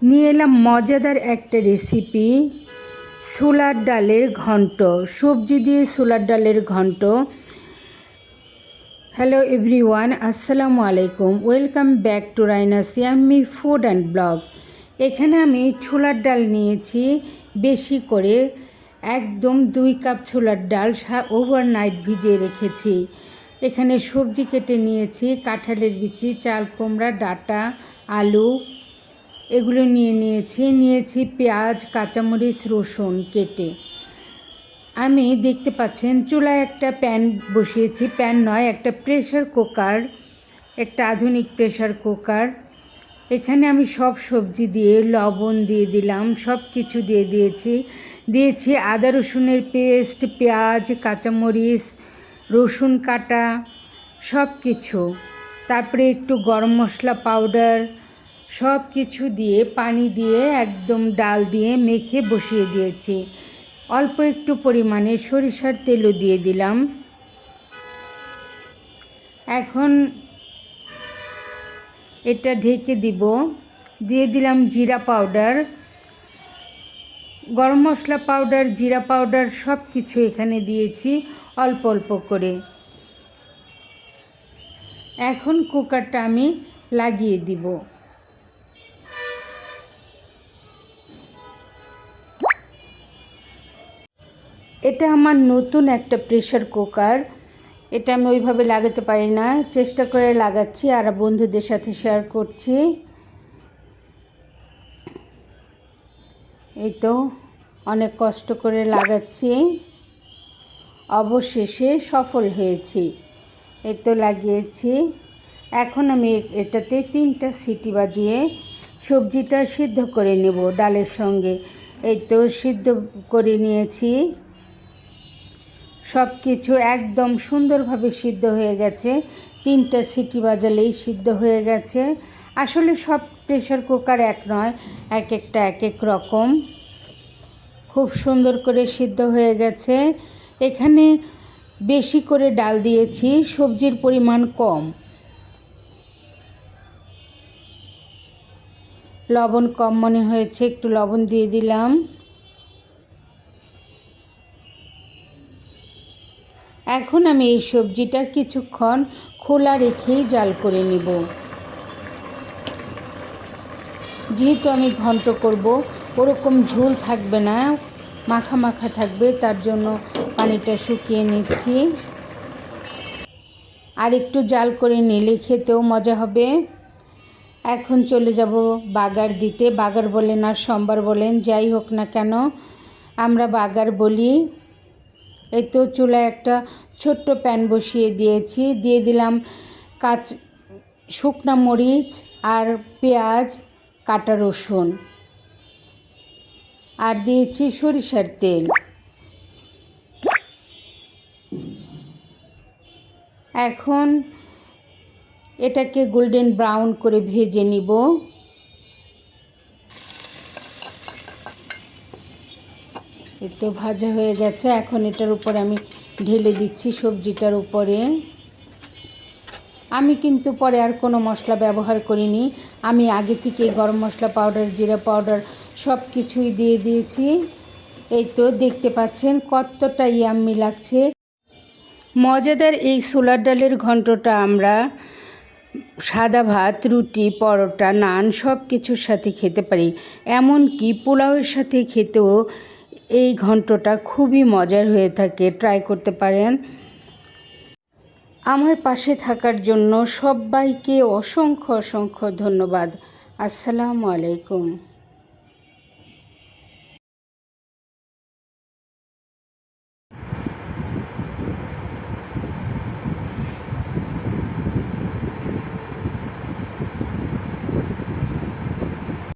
নিয়ে এলাম মজাদার একটা রেসিপি, ছোলার ডালের ঘন্ট, সবজি দিয়ে ছোলার ডালের ঘন্ট। হ্যালো এভরিওয়ান, আসসালামু আলাইকুম, welcome back to রাইনাস yummy food and blog. এখানে আমি ছোলার ডাল নিয়েছি বেশি করে, একদম 2 কাপ ছোলার ডাল ওভারনাইট ভিজিয়ে রেখেছি। এখানে সবজি কেটে নিয়েছি, কাঁঠালের বিচি, চাল কুমড়া, ডাঁটা, আলু, এগুলো নিয়েছি পেঁয়াজ, কাঁচামরিচ, রসুন কেটে। আমি দেখতে পাচ্ছেন চুলায় একটা প্যান বসিয়েছি, প্যান নয়, একটা প্রেশার কুকার, একটা আধুনিক প্রেশার কুকার। এখানে আমি সব সবজি দিয়ে লবণ দিয়ে দিলাম, সব কিছু দিয়েছি আদা রসুনের পেস্ট, পেঁয়াজ, কাঁচামরিচ, রসুন কাটা, সব কিছু। তারপরে একটু গরম মশলা পাউডার, সব কিছু দিয়ে পানি দিয়ে একদম ডাল দিয়ে মেখে বসিয়ে দিয়েছি। অল্প একটু পরিমাণে সরিষার তেলও দিয়ে দিলাম। এখন এটা ঢেকে দিয়ে দিলাম জিরা পাউডার, গরম মশলা পাউডার, জিরা পাউডার, সব কিছু এখানে দিয়েছি অল্প অল্প করে। এখন কুকারটা আমি লাগিয়ে দিব। এটা আমার নতুন একটা প্রেশার কুকার, এটা আমি ওইভাবে লাগাতে পারি না, চেষ্টা করে লাগাচ্ছি আর বন্ধুদের সাথে শেয়ার করছি। এই তো অনেক কষ্ট করে লাগাচ্ছি, অবশেষে সফল হয়েছি। এই তো লাগিয়েছি। এখন আমি এটাতে 3টা সিটি বাজিয়ে সবজিটা সিদ্ধ করে নেব ডালের সঙ্গে। এই তো সিদ্ধ করে নিয়েছি, সব কিছু একদম সুন্দরভাবে সিদ্ধ হয়ে গেছে। 3টা সিটি বাজালেই সিদ্ধ হয়ে গেছে। আসলে সব প্রেশার কুকার এক নয়, এক একটা এক এক রকম। খুব সুন্দর করে সিদ্ধ হয়ে গেছে। এখানে বেশি করে ডাল দিয়েছি, সবজির পরিমাণ কম। লবণ কম মনে হয়েছে, একটু লবণ দিয়ে দিলাম। এখন আমি এই সবজিটা কিছুক্ষণ খোলা রেখেই জাল করে নেব। যেহেতু আমি ঘন্ট করব, ওরকম ঝোল থাকবে না, মাখা মাখা থাকবে, তার জন্য পানিটা শুকিয়ে নিচ্ছি। আর একটু জাল করে নিলে খেতেও মজা হবে। এখন চলে যাব বাগার দিতে। বাগার বলেন আর সম্বার বলেন, যাই হোক না কেন আমরা বাগার বলি। এই তো চুলায় একটা ছোট্ট প্যান বসিয়ে দিয়েছি, দিয়ে দিলাম শুকনো মরিচ আর পেঁয়াজ, কাটা রসুন, আর দিয়েছি সরিষার তেল। এখন এটাকে গোল্ডেন ব্রাউন করে ভেজে নিব। এই তো ভাজা হয়ে গেছে। এখন এটার উপরে আমি ঢেলে দিচ্ছি সবজিটার উপরে। আমি কিন্তু পরে আর কোনো মশলা ব্যবহার করিনি, আমি আগে থেকে গরম মশলা পাউডার, জিরা পাউডার সব কিছুই দিয়ে দিয়েছি। এই তো দেখতে পাচ্ছেন কতটা ইয়াম্মি লাগছে। মজাদার এই ছোলার ডালের ঘন্টটা আমরা সাদা ভাত, রুটি, পরোটা, নান সব কিছুর সাথে খেতে পারি। এমনকি পোলাওয়ের সাথে খেতেও এই ঘন্টটা খুবই মজার হয়ে থাকে, ট্রাই করতে পারেন। আমার পাশে থাকার জন্য সবাইকে অসংখ্য অসংখ্য ধন্যবাদ। আসসালামু আলাইকুম।